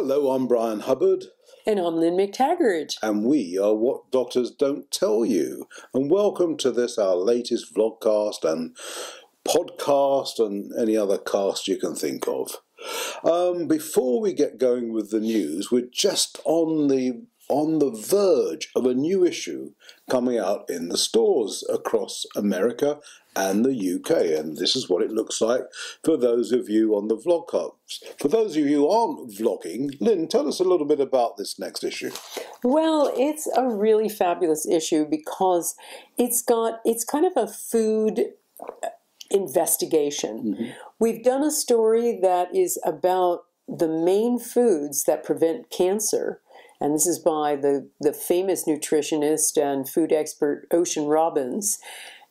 Hello, I'm Bryan Hubbard. And I'm Lynne McTaggart. And we are What Doctors Don't Tell You. And welcome to this, our latest vlogcast and podcast and any other cast you can think of. Before we get going with the news, we're just on the verge of a new issue coming out in the stores across America and the UK, and this is what it looks like for those of you on the vlogcast. For those of you who aren't vlogging, Lynne, tell us a little bit about this next issue. Well, it's a really fabulous issue because it's kind of a food investigation. Mm-hmm. We've done a story that is about the main foods that prevent cancer. And this is by the famous nutritionist and food expert Ocean Robbins.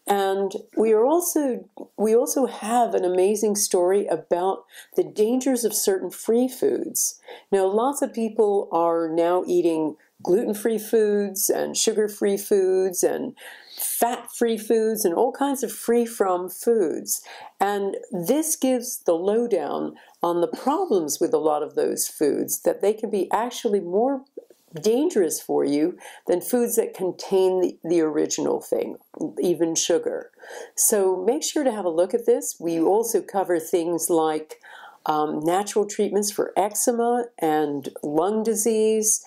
And we also have an amazing story about the dangers of certain free foods. Now, lots of people are now eating gluten-free foods and sugar-free foods and fat-free foods and all kinds of free-from foods. And this gives the lowdown on the problems with a lot of those foods, that they can be actually more dangerous for you than foods that contain the original thing, even sugar. So make sure to have a look at this. We also cover things like natural treatments for eczema and lung disease.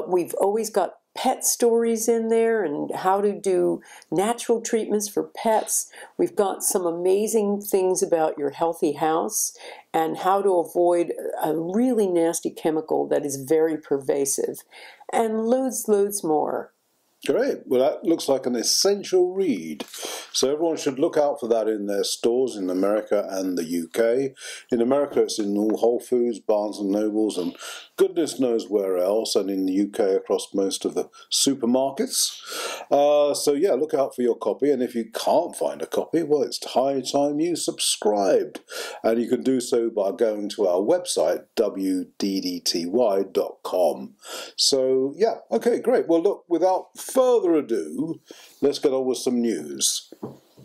We've always got pet stories in there and how to do natural treatments for pets. We've got some amazing things about your healthy house and how to avoid a really nasty chemical that is very pervasive, and loads more. Great. Well, that looks like an essential read. So everyone should look out for that in their stores in America and the UK. In America, it's in all Whole Foods, Barnes and Nobles, and goodness knows where else, and in the UK across most of the supermarkets. So yeah, look out for your copy. And if you can't find a copy, well, it's high time you subscribed. And you can do so by going to our website, WDDTY.com. So yeah, okay, great. Well, look, without further ado, let's get on with some news.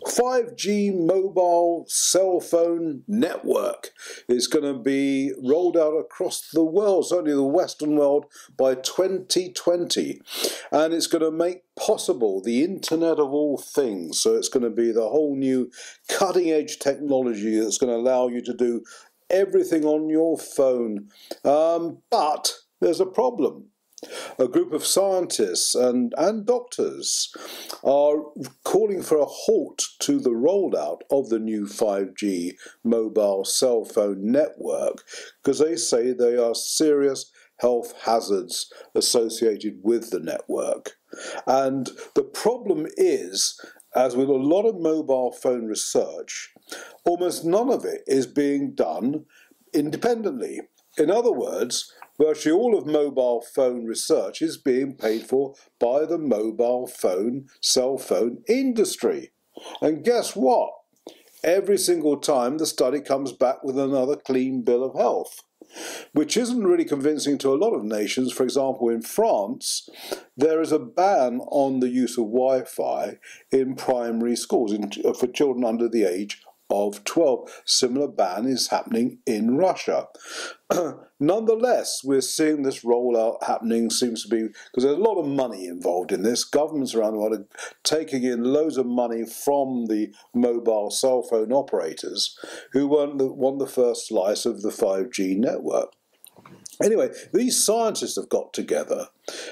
5G mobile cell phone network is going to be rolled out across the world, certainly the Western world, by 2020. And it's going to make possible the Internet of all things. So it's going to be the whole new cutting-edge technology that's going to allow you to do everything on your phone. But there's a problem. A group of scientists and doctors are calling for a halt to the rollout of the new 5G mobile cell phone network because they say there are serious health hazards associated with the network. And the problem is, as with a lot of mobile phone research, almost none of it is being done independently. In other words, virtually all of mobile phone research is being paid for by the mobile phone, cell phone industry. And guess what? Every single time the study comes back with another clean bill of health, which isn't really convincing to a lot of nations. For example, in France, there is a ban on the use of Wi-Fi in primary schools for children under the age of 12. Similar ban is happening in Russia. Nonetheless, we're seeing this rollout happening, seems to be, because there's a lot of money involved in this. Governments around the world are taking in loads of money from the mobile cell phone operators who want the first slice of the 5G network. Anyway, these scientists have got together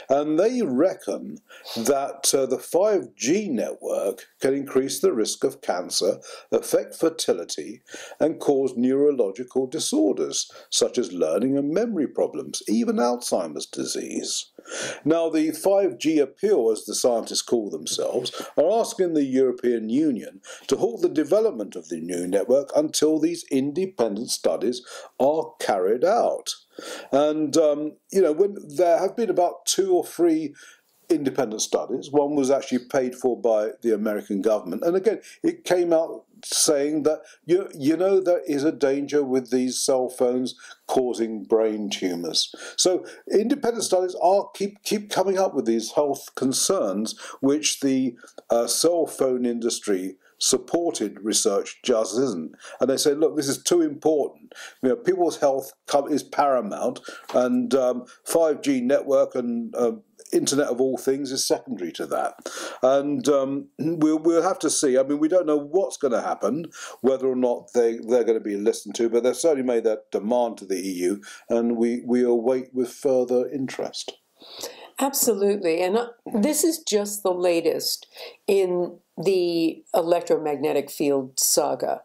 and they reckon that the 5G network can increase the risk of cancer, affect fertility, and cause neurological disorders such as learning and memory problems, even Alzheimer's disease. Now, the 5G appeal, as the scientists call themselves, are asking the European Union to halt the development of the new network until these independent studies are carried out. And, when there have been about 2 or 3 independent studies. One was actually paid for by the American government. And again, it came out saying that, there is a danger with these cell phones causing brain tumours. So independent studies keep coming up with these health concerns, which the cell phone industry supported research just isn't. And they say, look, this is too important. People's health is paramount, and 5G network and Internet of all things is secondary to that. And we'll have to see. I mean, we don't know what's going to happen, whether or not they're going to be listened to, but they've certainly made that demand to the EU, and we await with further interest. Absolutely. And this is just the latest in the electromagnetic field saga.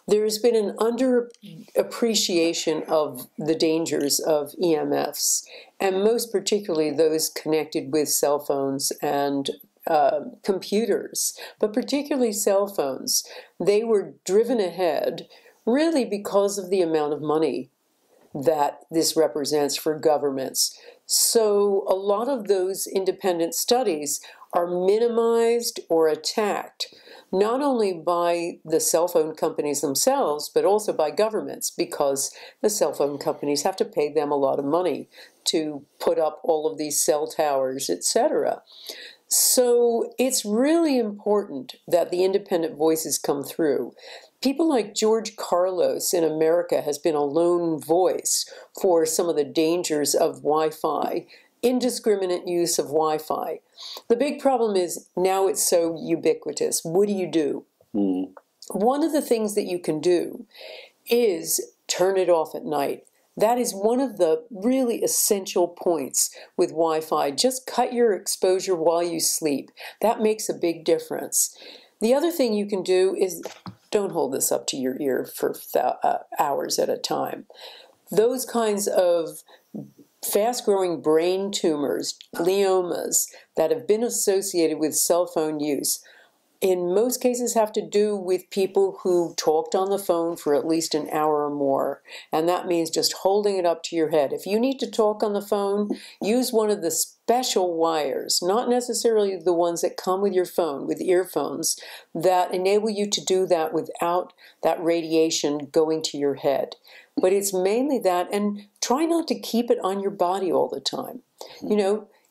There has been an underappreciation of the dangers of EMFs, and most particularly those connected with cell phones and computers, but particularly cell phones. They were driven ahead really because of the amount of money that this represents for governments. So a lot of those independent studies are minimized or attacked, not only by the cell phone companies themselves, but also by governments, because the cell phone companies have to pay them a lot of money to put up all of these cell towers, etc. So it's really important that the independent voices come through. People like George Carlos in America has been a lone voice for some of the dangers of Wi-Fi, indiscriminate use of Wi-Fi. The big problem is now it's so ubiquitous. What do you do? One of the things that you can do is turn it off at night. That is one of the really essential points with Wi-Fi. Just cut your exposure while you sleep. That makes a big difference. The other thing you can do is don't hold this up to your ear for hours at a time. Those kinds of fast-growing brain tumors, gliomas, that have been associated with cell phone use, in most cases have to do with people who talked on the phone for at least an hour or more. And that means just holding it up to your head. If you need to talk on the phone, use one of the special wires, not necessarily the ones that come with your phone, with earphones, that enable you to do that without that radiation going to your head. But it's mainly that, and try not to keep it on your body all the time.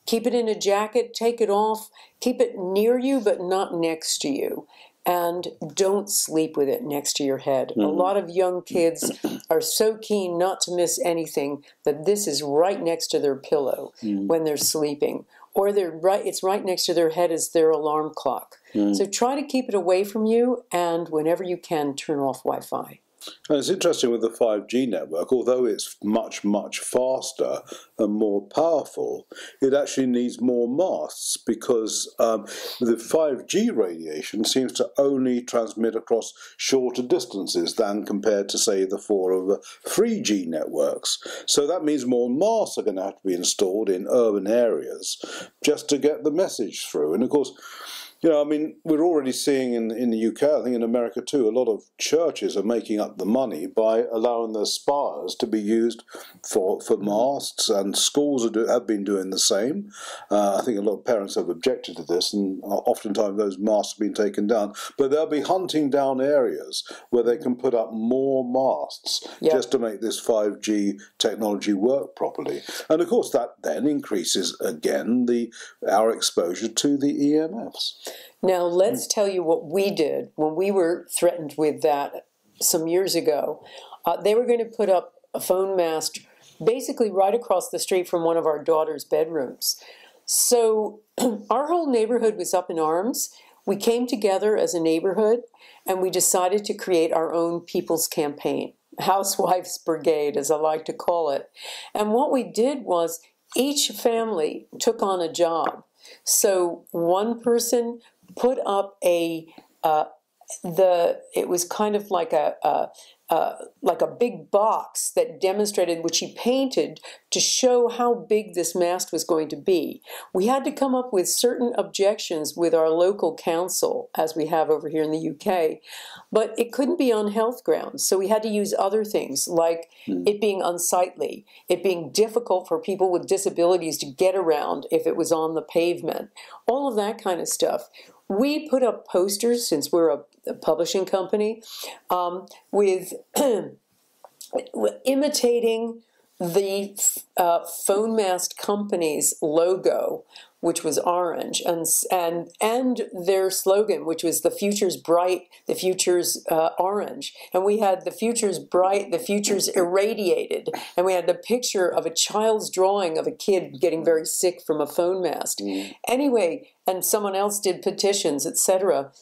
Keep it in a jacket, take it off, keep it near you but not next to you. And don't sleep with it next to your head. A lot of young kids are so keen not to miss anything that this is right next to their pillow when they're sleeping. Or it's right next to their head as their alarm clock. So try to keep it away from you, and whenever you can, turn off Wi-Fi. And it's interesting with the 5G network, although it's much, much faster and more powerful, it actually needs more masts, because the 5G radiation seems to only transmit across shorter distances than compared to, say, the 4 of the 3G networks. So that means more masts are going to have to be installed in urban areas just to get the message through. And of course, we're already seeing in the UK, I think in America too, a lot of churches are making up the money by allowing their spires to be used for masts, and schools have been doing the same. I think a lot of parents have objected to this, and oftentimes those masts have been taken down. But they'll be hunting down areas where they can put up more masts just to make this 5G technology work properly. And of course that then increases again our exposure to the EMFs. Now, let's tell you what we did when we were threatened with that some years ago. They were going to put up a phone mast basically right across the street from one of our daughter's bedrooms. So our whole neighborhood was up in arms. We came together as a neighborhood, and we decided to create our own people's campaign, Housewives Brigade, as I like to call it. And what we did was each family took on a job. So one person put up it was kind of like a big box that demonstrated, which he painted to show how big this mast was going to be. We had to come up with certain objections with our local council, as we have over here in the UK, but it couldn't be on health grounds. So we had to use other things, like it being unsightly, it being difficult for people with disabilities to get around if it was on the pavement, all of that kind of stuff. We put up posters, since we're a publishing company, with imitating the phone mast company's logo which was orange, and their slogan, which was "The future's bright, the future's orange," and we had "The future's bright, the future's irradiated," and we had the picture of a child's drawing of a kid getting very sick from a phone mast. Anyway, and someone else did petitions, etc.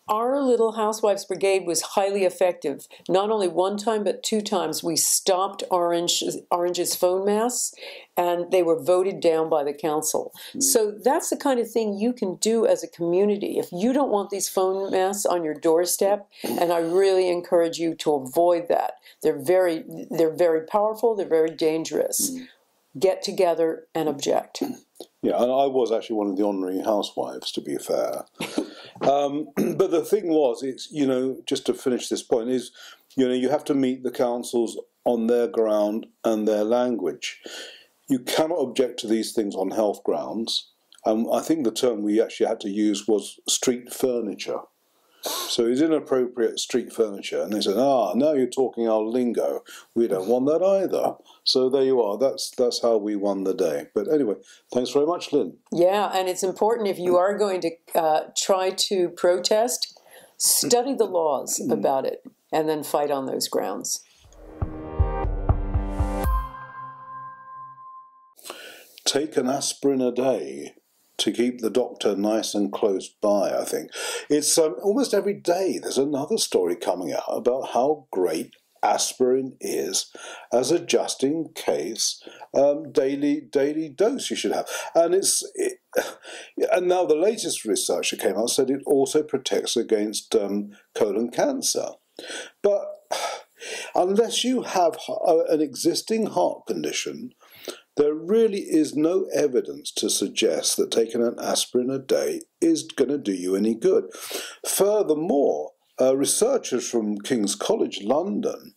Our little Housewives Brigade was highly effective. Not only one time, but 2 times we stopped Orange's phone masts, and they were voted down by the council. So that's the kind of thing you can do as a community. If you don't want these phone masts on your doorstep, and I really encourage you to avoid that. They're very powerful, they're very dangerous. Get together and object. Yeah, and I was actually one of the honorary housewives, to be fair. But the thing was, it's, you know, just to finish this point, is, you know, you have to meet the councils on their ground and their language. You cannot object to these things on health grounds. I think the term we actually had to use was street furniture. So it's inappropriate street furniture. And they said, now you're talking our lingo. We don't want that either. So there you are. That's how we won the day. But anyway, thanks very much, Lynn. Yeah, and it's important, if you are going to try to protest, study the laws about it and then fight on those grounds. Take an aspirin a day to keep the doctor nice and close by, I think. It's almost every day there's another story coming out about how great aspirin is as a just-in-case daily dose you should have. And and now the latest research that came out said it also protects against colon cancer. But unless you have an existing heart condition, there really is no evidence to suggest that taking an aspirin a day is going to do you any good. Furthermore, researchers from King's College London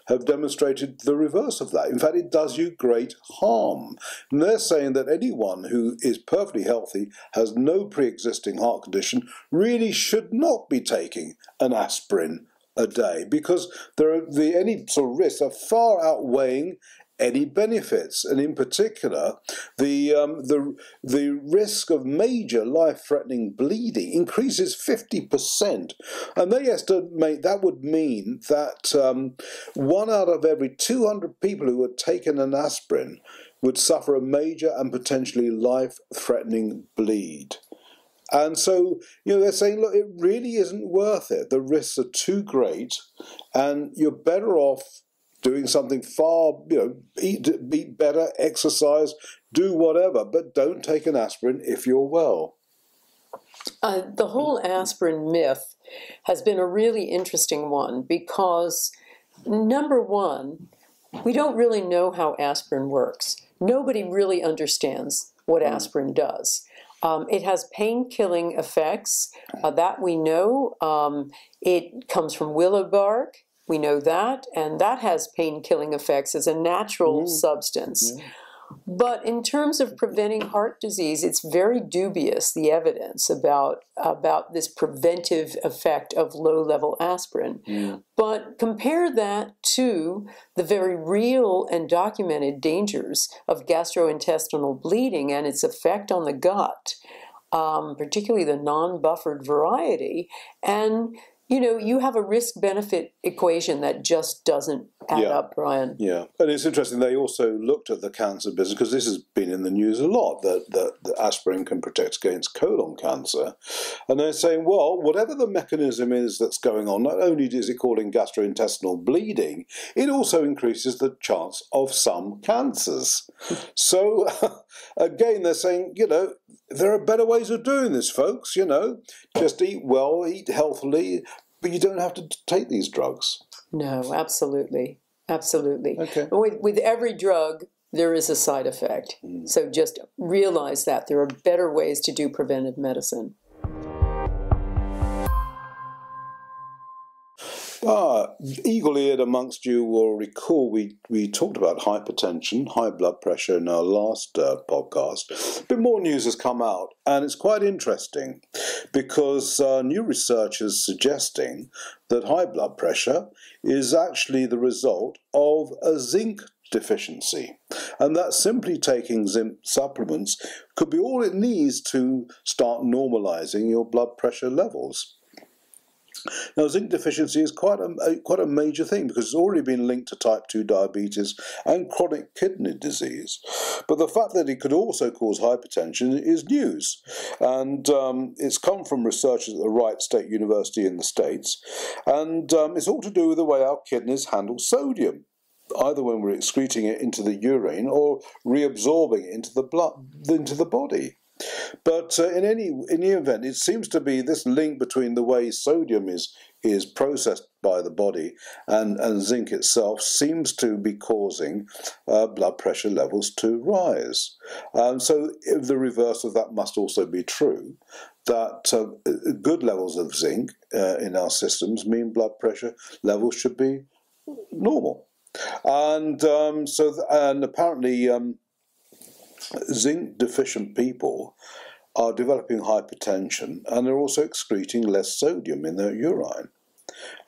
have demonstrated the reverse of that. In fact, it does you great harm. And they're saying that anyone who is perfectly healthy, has no pre-existing heart condition, really should not be taking an aspirin a day, because any sort of risks are far outweighing any benefits, and in particular, the risk of major life-threatening bleeding increases 50%, and they estimate that would mean that 1 out of every 200 people who had taken an aspirin would suffer a major and potentially life-threatening bleed. And so, you know, they're saying, look, it really isn't worth it. The risks are too great, and you're better off doing something far, you know, eat better, exercise, do whatever, but don't take an aspirin if you're well. The whole aspirin myth has been a really interesting one because, number one, we don't really know how aspirin works. Nobody really understands what aspirin does. It has pain-killing effects, that we know. It comes from willow bark. We know that, and that has pain-killing effects as a natural substance. Yeah. But in terms of preventing heart disease, it's very dubious, the evidence about this preventive effect of low-level aspirin. Yeah. But compare that to the very real and documented dangers of gastrointestinal bleeding and its effect on the gut, particularly the non-buffered variety, and you know, you have a risk-benefit equation that just doesn't add up, Bryan. Yeah, and it's interesting, they also looked at the cancer business, because this has been in the news a lot, that aspirin can protect against colon cancer. And they're saying, well, whatever the mechanism is that's going on, not only is it causing gastrointestinal bleeding, it also increases the chance of some cancers. So, again, they're saying, you know, there are better ways of doing this, folks, you know. Just eat well, eat healthily, but you don't have to take these drugs. No, absolutely. Absolutely. Okay. With every drug, there is a side effect. So just realize that there are better ways to do preventive medicine. Eagle-eared amongst you will recall we talked about hypertension, high blood pressure in our last podcast. A bit more news has come out, and it's quite interesting because new research is suggesting that high blood pressure is actually the result of a zinc deficiency. And that simply taking zinc supplements could be all it needs to start normalizing your blood pressure levels. Now, zinc deficiency is quite a major thing because it's already been linked to type 2 diabetes and chronic kidney disease. But the fact that it could also cause hypertension is news. And it's come from researchers at the Wright State University in the States. And it's all to do with the way our kidneys handle sodium, either when we're excreting it into the urine or reabsorbing it into the blood, into the body. But in any event, it seems to be this link between the way sodium is processed by the body and zinc itself seems to be causing blood pressure levels to rise. So the reverse of that must also be true, that good levels of zinc in our systems mean blood pressure levels should be normal. And apparently zinc deficient people are developing hypertension and they're also excreting less sodium in their urine.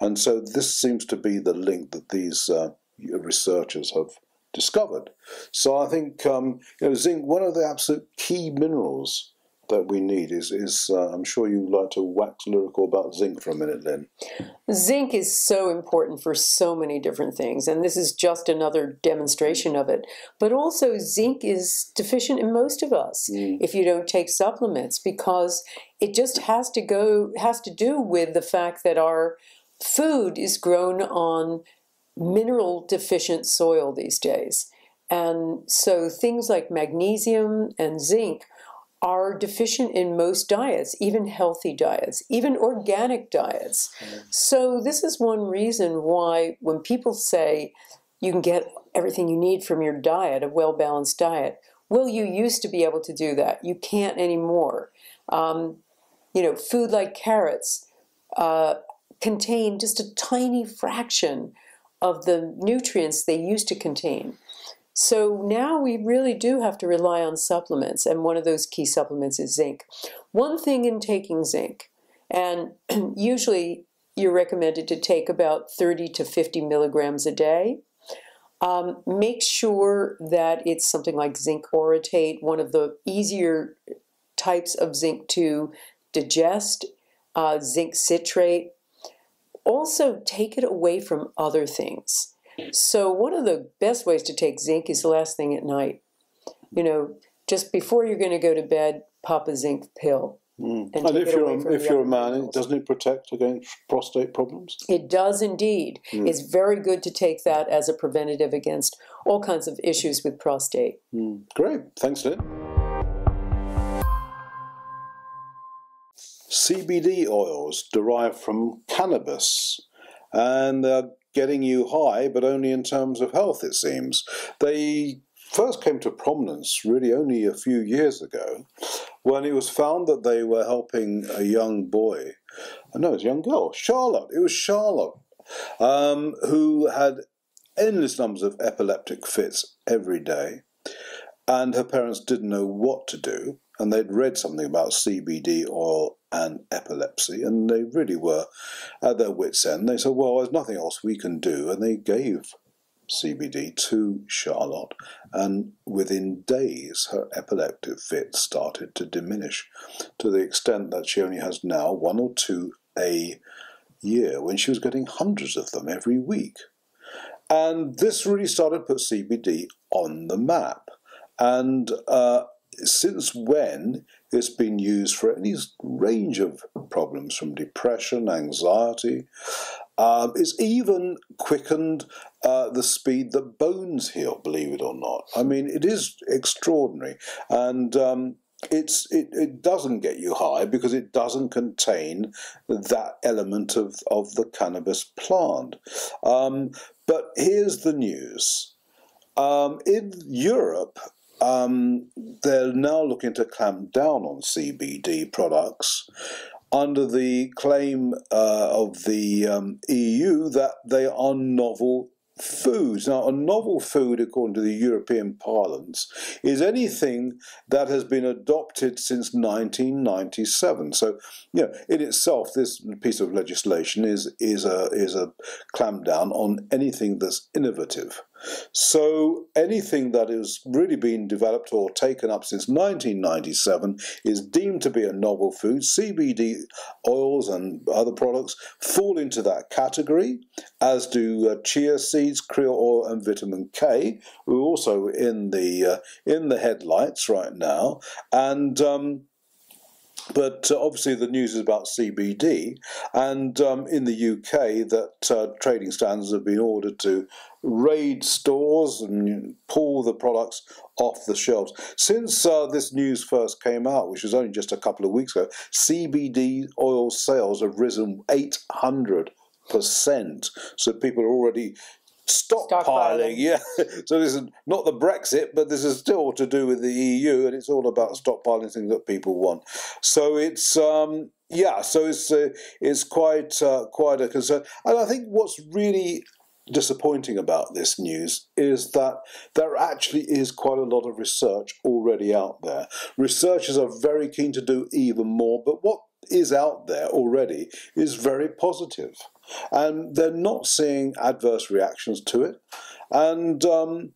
And so this seems to be the link that these researchers have discovered. So I think zinc, one of the absolute key minerals that we need is I'm sure you'd like to wax lyrical about zinc for a minute, Lynne. Zinc is so important for so many different things, and this is just another demonstration of it. But also zinc is deficient in most of us if you don't take supplements, because it just has to do with the fact that our food is grown on mineral deficient soil these days. And so things like magnesium and zinc are deficient in most diets, even healthy diets, even organic diets. So this is one reason why when people say you can get everything you need from your diet, a well-balanced diet, well, you used to be able to do that. You can't anymore. Food like carrots contain just a tiny fraction of the nutrients they used to contain. So now we really do have to rely on supplements, and one of those key supplements is zinc. One thing in taking zinc, and usually you're recommended to take about 30 to 50 milligrams a day. Make sure that it's something like zinc orotate, one of the easier types of zinc to digest, zinc citrate. Also, take it away from other things. So one of the best ways to take zinc is the last thing at night. Just before you're going to go to bed, pop a zinc pill. And if you're a man, doesn't it protect against prostate problems? It does indeed. It's very good to take that as a preventative against all kinds of issues with prostate. Great. Thanks, Lynne. CBD oils derived from cannabis, and they're getting you high, but only in terms of health, it seems. They first came to prominence really only a few years ago when it was found that they were helping a young boy, it was a young girl, Charlotte. It was Charlotte, who had endless numbers of epileptic fits every day, and her parents didn't know what to do, and they'd read something about CBD oil and epilepsy, and they really were at their wits' end. They said, well, there's nothing else we can do, and they gave CBD to Charlotte, and within days her epileptic fits started to diminish to the extent that she only has now 1 or 2 a year, when she was getting hundreds of them every week. And this really started to put CBD on the map. And since when it's been used for any range of problems, from depression, anxiety. It's even quickened the speed that bones heal, believe it or not. I mean, it is extraordinary. And it doesn't get you high because it doesn't contain that element of the cannabis plant. But here's the news. In Europe, they're now looking to clamp down on CBD products under the claim of the EU that they are novel foods. Now, a novel food, according to the European parlance, is anything that has been adopted since 1997. So, in itself, this piece of legislation is a clampdown on anything that's innovative. So anything that has really been developed or taken up since 1997 is deemed to be a novel food. CBD oils and other products fall into that category, as do chia seeds, krill oil, and vitamin K. We're also in the headlights right now, and but obviously the news is about CBD, and in the UK that trading standards have been ordered to raid stores and pull the products off the shelves. Since this news first came out, which was only just a couple of weeks ago, CBD oil sales have risen 800%. So people are already stockpiling. Yeah. So this is not the Brexit, but this is still to do with the EU, and it's all about stockpiling things that people want. So it's it's quite a concern. And I think what's really disappointing about this news is that there actually is quite a lot of research already out there. Researchers are very keen to do even more, but what is out there already is very positive, and they're not seeing adverse reactions to it. And I mean,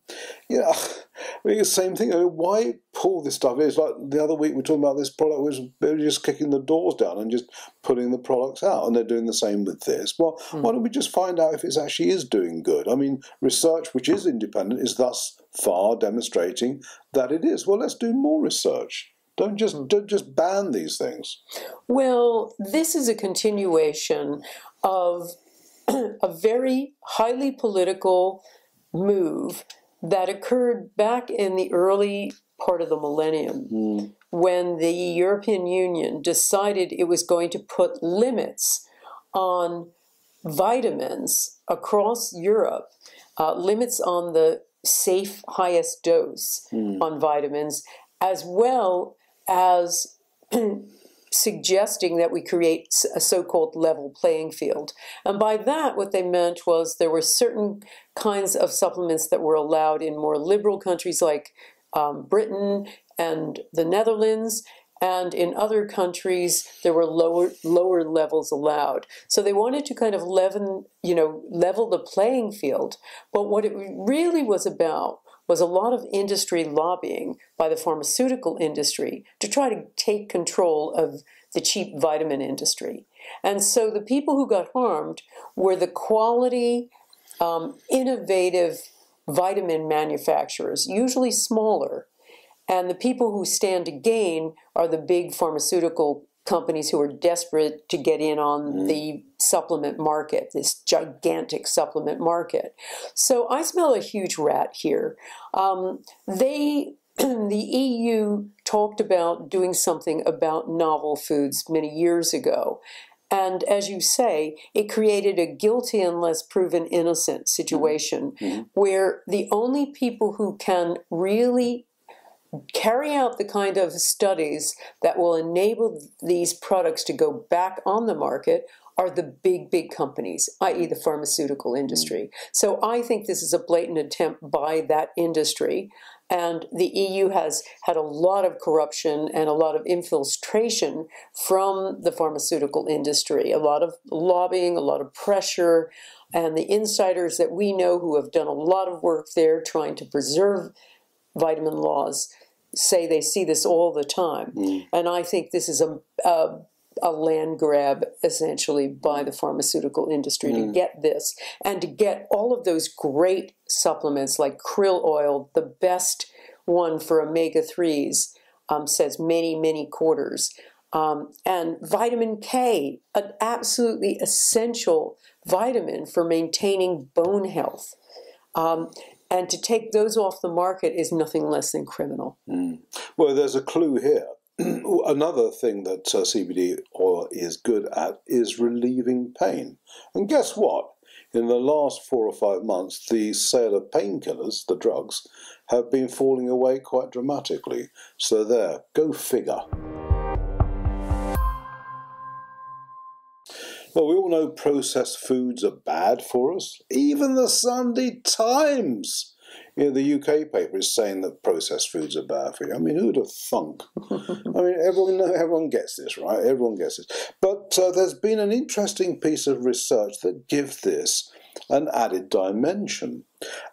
the same thing. I mean, why pull this stuff? It's like the other week we were talking about this product was they were just kicking the doors down and just putting the products out, and they're doing the same with this. Well, why don't we just find out if it actually is doing good? I mean, research which is independent is thus far demonstrating that it is. Well, let's do more research. Don't just ban these things. Well, this is a continuation of a very highly political move that occurred back in the early part of the millennium when the European Union decided it was going to put limits on vitamins across Europe, limits on the safe highest dose on vitamins, as well as suggesting that we create a so-called level playing field. And by that, what they meant was there were certain kinds of supplements that were allowed in more liberal countries like Britain and the Netherlands, and in other countries there were lower levels allowed. So they wanted to kind of level the playing field. But what it really was about was a lot of industry lobbying by the pharmaceutical industry to try to take control of the cheap vitamin industry. And so the people who got harmed were the quality, innovative vitamin manufacturers, usually smaller. And the people who stand to gain are the big pharmaceutical companies who are desperate to get in on the supplement market, this gigantic supplement market. So I smell a huge rat here. The EU talked about doing something about novel foods many years ago. And as you say, it created a guilty unless proven innocent situation where the only people who can really carry out the kind of studies that will enable these products to go back on the market are the big companies, i.e. the pharmaceutical industry. So I think this is a blatant attempt by that industry, and the EU has had a lot of corruption and a lot of infiltration from the pharmaceutical industry, a lot of lobbying, a lot of pressure, and the insiders that we know who have done a lot of work there trying to preserve vitamin laws say they see this all the time. And I think this is a land grab, essentially, by the pharmaceutical industry to get this and to get all of those great supplements like krill oil, the best one for omega-3s, says many quarters. And vitamin K, an absolutely essential vitamin for maintaining bone health. And to take those off the market is nothing less than criminal. Well, there's a clue here. Another thing that CBD oil is good at is relieving pain. And guess what? In the last 4 or 5 months, the sale of painkillers, the drugs, have been falling away quite dramatically. So there, go figure. Well, we all know processed foods are bad for us. Even the Sunday Times, the UK paper, is saying that processed foods are bad for you. I mean, who'd have thunk? I mean, everyone gets this, right? Everyone gets this. But there's been an interesting piece of research that gives this an added dimension.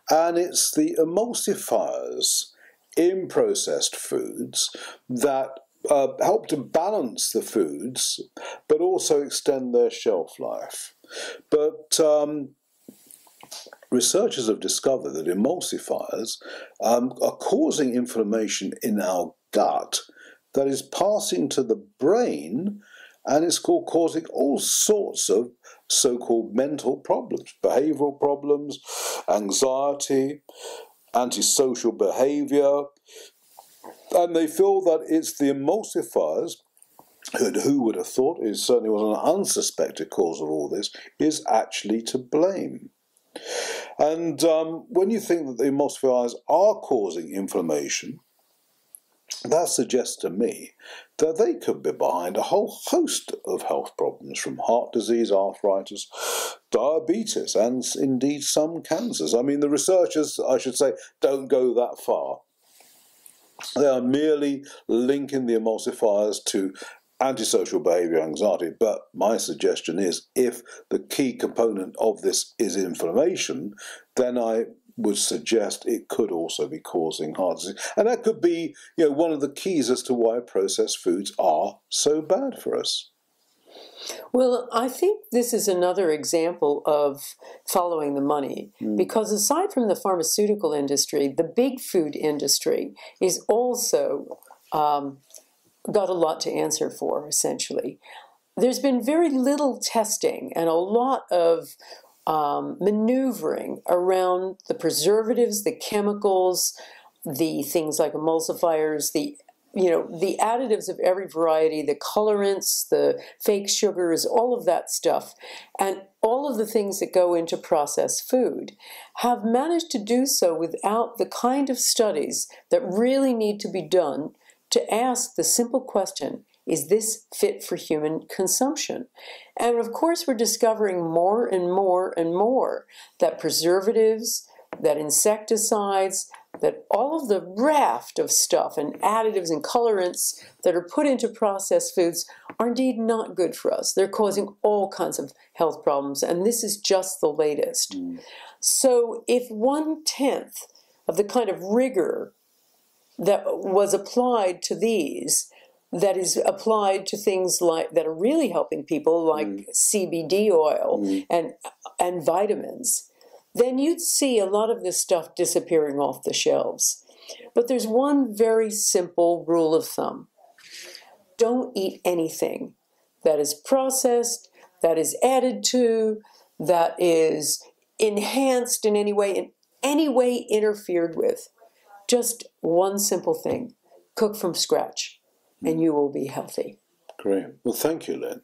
And it's the emulsifiers in processed foods that help to balance the foods, but also extend their shelf life. But researchers have discovered that emulsifiers are causing inflammation in our gut that is passing to the brain, and it's causing all sorts of so-called mental problems, behavioral problems, anxiety, antisocial behavior. And they feel that it's the emulsifiers, who would have thought, it certainly was an unsuspected cause of all this, is actually to blame. And when you think that the emulsifiers are causing inflammation, that suggests to me that they could be behind a whole host of health problems, from heart disease, arthritis, diabetes, and indeed some cancers. I mean, the researchers, I should say, don't go that far. They are merely linking the emulsifiers to antisocial behavior, anxiety, but my suggestion is, if the key component of this is inflammation, then I would suggest it could also be causing heart disease. And that could be, one of the keys as to why processed foods are so bad for us. Well, I think this is another example of following the money, because aside from the pharmaceutical industry, the big food industry is also got a lot to answer for, essentially. There's been very little testing and a lot of maneuvering around the preservatives, the chemicals, the things like emulsifiers, the additives of every variety, the colorants, the fake sugars, all of that stuff, and all of the things that go into processed food have managed to do so without the kind of studies that really need to be done to ask the simple question, is this fit for human consumption? And of course, we're discovering more and more and more that preservatives, that insecticides, that all of the raft of stuff and additives and colorants that are put into processed foods are indeed not good for us. They're causing all kinds of health problems, and this is just the latest. So if 1/10 of the kind of rigor that was applied to these, that is applied to things like that are really helping people, like CBD oil and vitamins, then you'd see a lot of this stuff disappearing off the shelves. But there's one very simple rule of thumb. Don't eat anything that is processed, that is added to, that is enhanced in any way interfered with. Just one simple thing. Cook from scratch, and you will be healthy. Great. Well, thank you, Lynne.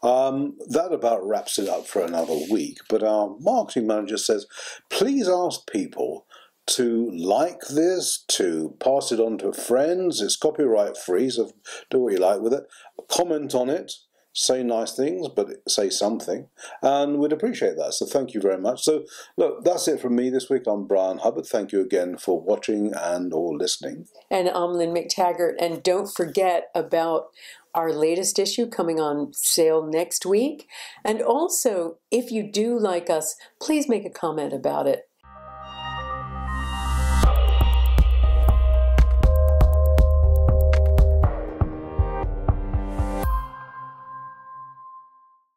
That about wraps it up for another week, but our marketing manager says, please ask people to like this, to pass it on to friends. It's copyright free, so do what you like with it. Comment on it, say nice things, but say something, and we'd appreciate that. So thank you very much. So look, that's it from me this week. I'm Bryan Hubbard. Thank you again for watching and or listening. And I'm Lynne McTaggart. And don't forget about our latest issue coming on sale next week. And also, if you do like us, please make a comment about it.